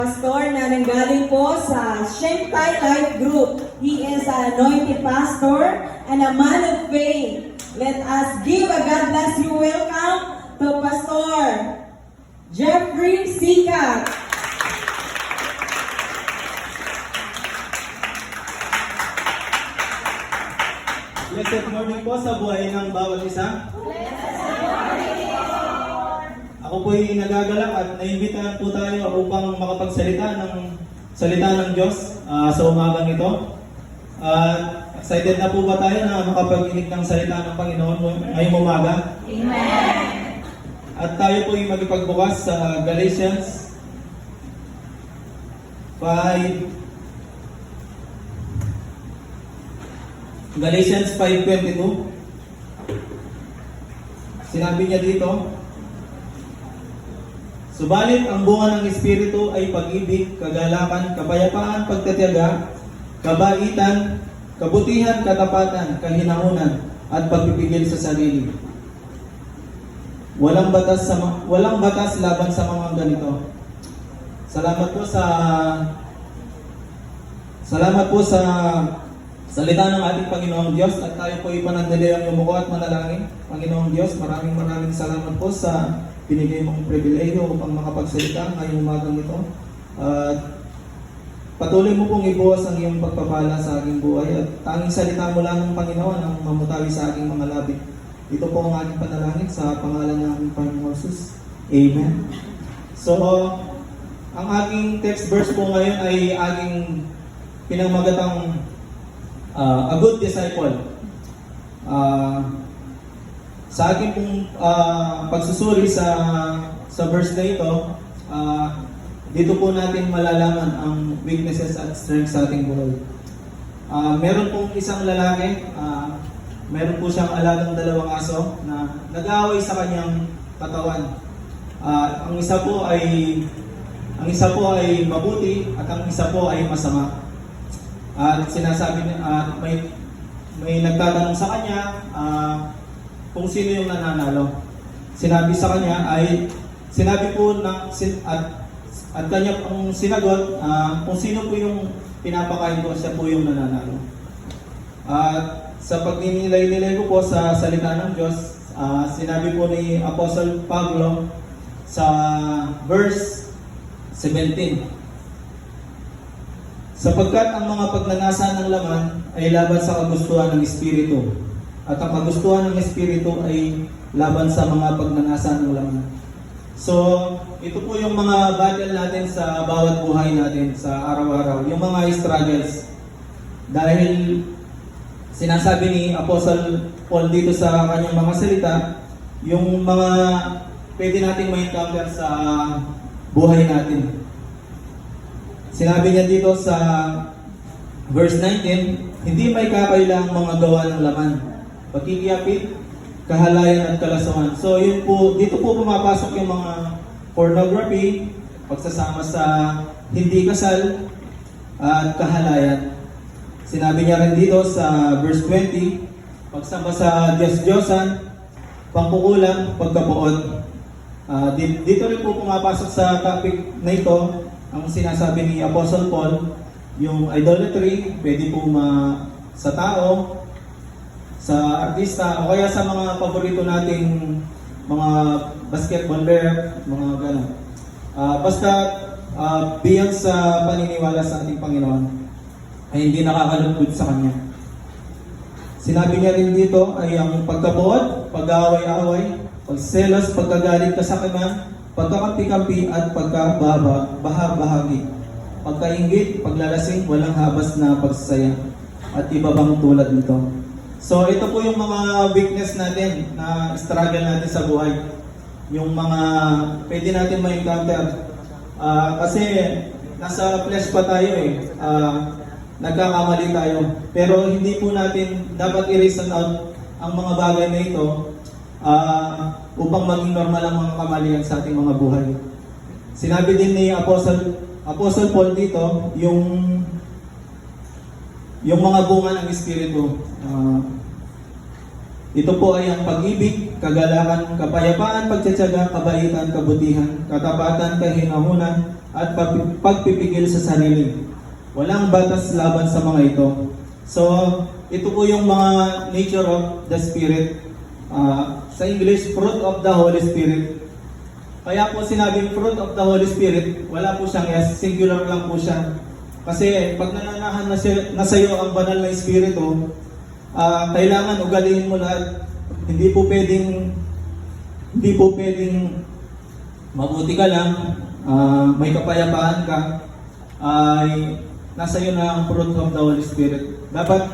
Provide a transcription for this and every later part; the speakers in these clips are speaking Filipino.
Pastor na nanggaling po sa Shengtai Life Group. He is an anointed pastor and a man of faith. Let us give a God bless you welcome to Pastor Jeffrey Sikat. Blessed morning po sa buhay ng bawat isa. Ako po ay nagagalak at naimbitahan po tayo upang makapagsalita ng salita ng Diyos sa umagang ito. Excited na po ba tayo na makapag-inig ng salita ng Panginoon ngayong umaga? Amen! At tayo po ay magipagbukas sa Galatians 5:22. Sinabi niya dito, subalit ang bunga ng Espiritu ay pag-ibig, kagalakan, kapayapaan, pagtitiyaga, kabaitan, kabutihan, katapatan, kahinahunan, at pagpipigil sa sarili. Walang batas laban sa mga ganito. Salamat po sa salita ng ating Panginoong Diyos, at tayo po ipanandaliang yumuko at manalangin. Panginoong Diyos, maraming salamat po sa binigay mong pribilehyo upang makapagsalita ngayong umagang ito. At patuloy mo pong ibuwas ang iyong pagpapala sa aking buhay, at tanging salita mo lang ng Panginoon ang mamutawi sa aking mga labi. Ito po ang aking panalangin sa pangalan ng aking Panginoon Jesus. Amen. So, ang aking text verse po ngayon ay aking pinamagatang a good disciple. Sa aking pong pagsusuri sa verse na ito, dito po natin malalaman ang weaknesses at strengths sa ating buhay. Meron pong isang lalaki, meron po siyang alagang dalawang aso na nag-aaway sa kanyang katawan. Ang isa po ay mabuti at ang isa po ay masama. At sinasabi niya, may nagtatanong sa kanya kung sino yung nananalo. Sinabi po at kanya ang sinagot, kung sino po yung pinapakain ko, siya po yung nananalo. At sa pagninilay-nilay ko po sa salita ng Diyos, sinabi po ni Apostle Pablo sa verse 17, sapagkat ang mga pagnanasa ng laman ay laban sa kagustuhan ng Espiritu, at ang kagustuhan ng Espiritu ay laban sa mga pagnanasa ng laman. So, ito po yung mga battle natin sa bawat buhay natin sa araw-araw, yung mga struggles. Dahil sinasabi ni Apostle Paul dito sa kanyang mga salita, yung mga pwede nating ma-encounter sa buhay natin. Sinabi niya dito sa verse 19, hindi may kakailang mga gawa ng laman, pagkikiyapit, kahalayan at kalasuhan. So yun po, dito po pumapasok yung mga pornography, pagsasama sa hindi kasal, at kahalayan. Sinabi niya rin dito sa verse 20, pagsamba sa Diyos-Diyosan, pangkukulang, pagkabuod. Dito rin po pumapasok sa topic na ito ang sinasabi ni Apostle Paul, yung idolatry, pwede po sa tao, sa artista, o kaya sa mga paborito nating mga basketball player, mga gano'n. Basta beyond sa paniniwala sa ating Panginoon, ay hindi nakakalungkot sa Kanya. Sinabi niya rin dito ay ang pagkabuod, pag-aaway-aaway, pagselos, pagkagalit, kasakiman, pagkakampi-kampi at pagkabahabahagi, pagkainggit, paglalasing, walang habas na pagsasaya, at iba bang tulad nito. So ito po yung mga weakness natin na struggle natin sa buhay. Yung mga pwede natin ma-encounter. Kasi nasa flesh pa tayo nagkakamali tayo. Pero hindi po natin dapat i-reason out ang mga bagay na ito upang maging normal ang mga kamalian sa ating mga buhay. Sinabi din ni Apostle Paul dito, yung mga bunga ng Espiritu. Ito po ay ang pag-ibig, kagalakan, kapayapaan, pagtsatsaga, kabaitan, kabutihan, katapatan, kahinahunan, at pagpipigil sa sarili. Walang batas laban sa mga ito. So, ito po yung mga nature of the Spirit. Sa English, fruit of the Holy Spirit. Kaya po sinabing fruit of the Holy Spirit, wala po siyang yes, singular lang po siya. Kasi pag nananahan na sa iyo ang banal na Espiritu, kailangan ugaliin mo lahat. Hindi po pwedeng mabuti ka lang, may kapayapaan ka, ay nasa iyo na ang fruit of the Holy Spirit. Dapat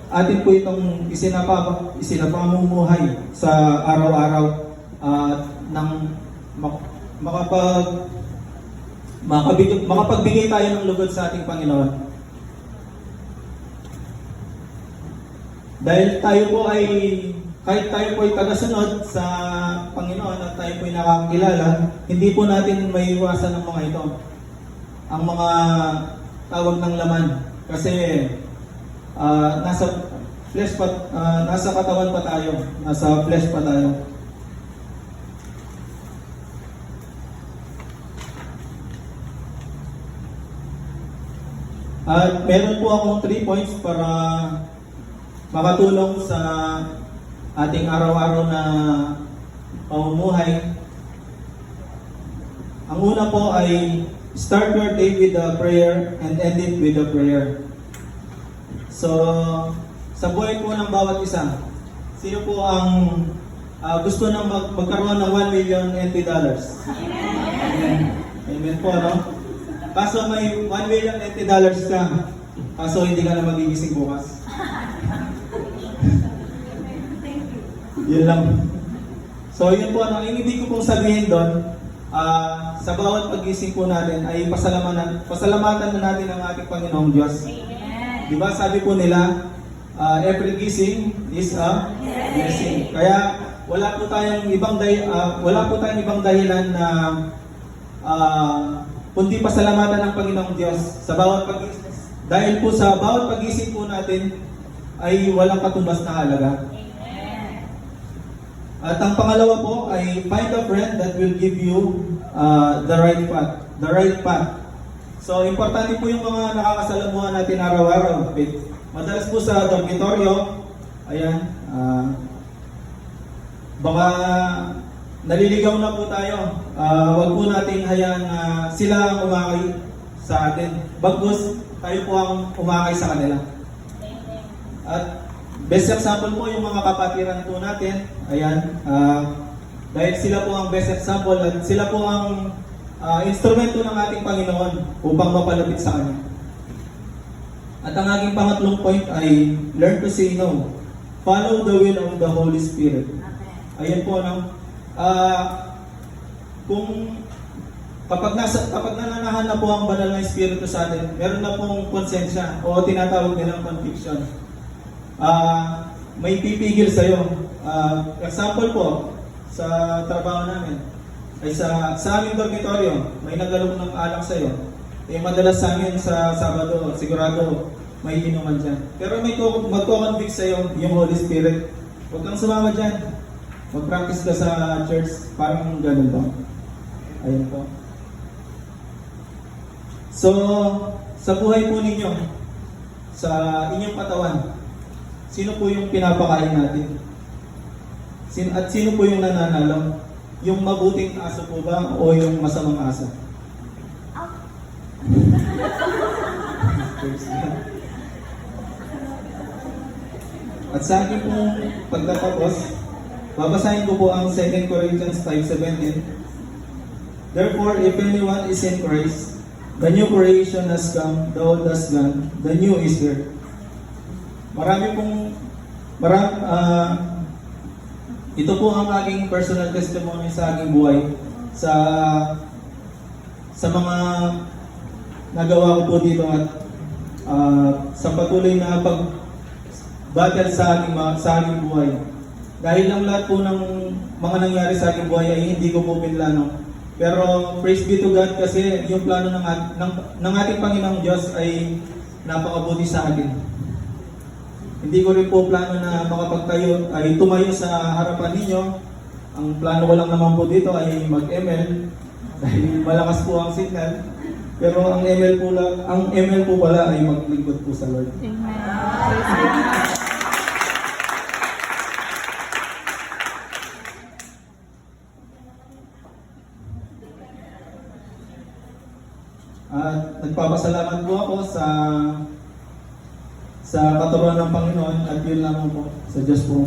atin po itong isinapamumuhay sa araw-araw nang makapagbigay tayo ng lugod sa ating Panginoon. Dahil tayo po ay, kahit tayo po ay tagasunod sa Panginoon at tayo po ay nakakilala, hindi po natin maiiwasan ng mga ito. Ang mga tawag ng laman. Kasi nasa katawan pa tayo. Nasa flesh pa tayo. At meron po akong 3 points para makatulong sa ating araw-araw na pamumuhay. Ang una po ay start your day with a prayer and end it with a prayer. So, sa buhay po ng bawat isa, sino po ang gusto nang magkaroon ng $1 million NT dollars? Amen. Amen po, no? Kaso may $1 million NT dollars ka, kaso hindi ka na magigising bukas. Yun lang. So yun po, ang ibig ko pong sabihin doon, sa bawat pagising po natin ay pasalamatan na natin ang ating Panginoong Diyos. Diba sabi po nila, every gising is a blessing. Kaya wala po tayong ibang dahilan na kundi pasalamatan ng Panginoong Diyos sa bawat pagising. Dahil po sa bawat pagising po natin ay walang katumbas na halaga. At ang pangalawa po ay find a friend that will give you the right path. So, importante po yung mga nakakasalamuhan natin araw-araw. Madalas po sa dormitoryo, ayan, baka naliligaw na po tayo. Wag po natin hayaan na sila ang umakay sa atin. Bagkus, tayo po ang umakay sa kanila. At best example po yung mga kapatiran po natin. Ayan, dahil sila po ang best example at sila po ang instrumento ng ating Panginoon upang mapalapit sa Kanya. At ang aking pangatlong point ay learn to say no. Follow the will of the Holy Spirit. Ayan po, no? Kapag nananahan na po ang banal na Espiritu sa atin, meron na pong konsensya o tinatawag nilang conviction. May pipigil sa'yo. Example po, sa trabaho namin, ay sa aming dormitoryo, may nagalok ng alak sa'yo. Madalas sa amin sa Sabado, sigurado may inuman dyan. Pero may magko-convict sa'yo yung Holy Spirit. Huwag kang sumama dyan. Mag-practice ka sa church, parang ganun po. Ayun po. So, sa buhay po ninyo, sa inyong katawan, sino po yung pinapakain natin? At sino po yung nananalo? Yung mabuting aso po ba o yung masamang aso? At sa akin pong pagtatapos, babasahin ko po ang 2 Corinthians 5:17. Therefore, if anyone is in Christ, the new creation has come, the old has gone, the new is here. Ito po ang aking personal testimony sa aking buhay sa mga nagawa ko po dito at sa patuloy na pag-battle sa aking buhay. Dahil ang lahat po ng mga nangyari sa aking buhay ay hindi ko po pinlano. Pero praise be to God kasi yung plano ng ating Panginoong Diyos ay napakabuti sa akin. Hindi ko rin po plano na makapagtayo ay tumayo sa harapan ninyo. Ang plano ko lang naman po dito ay mag-ML dahil malakas po ang signal. Pero ang ML po pala ay maglingkod po sa Lord. Amen. At nagpapasalamat po ako sa katuruan ng Panginoon at yun lang po sa Diyos po.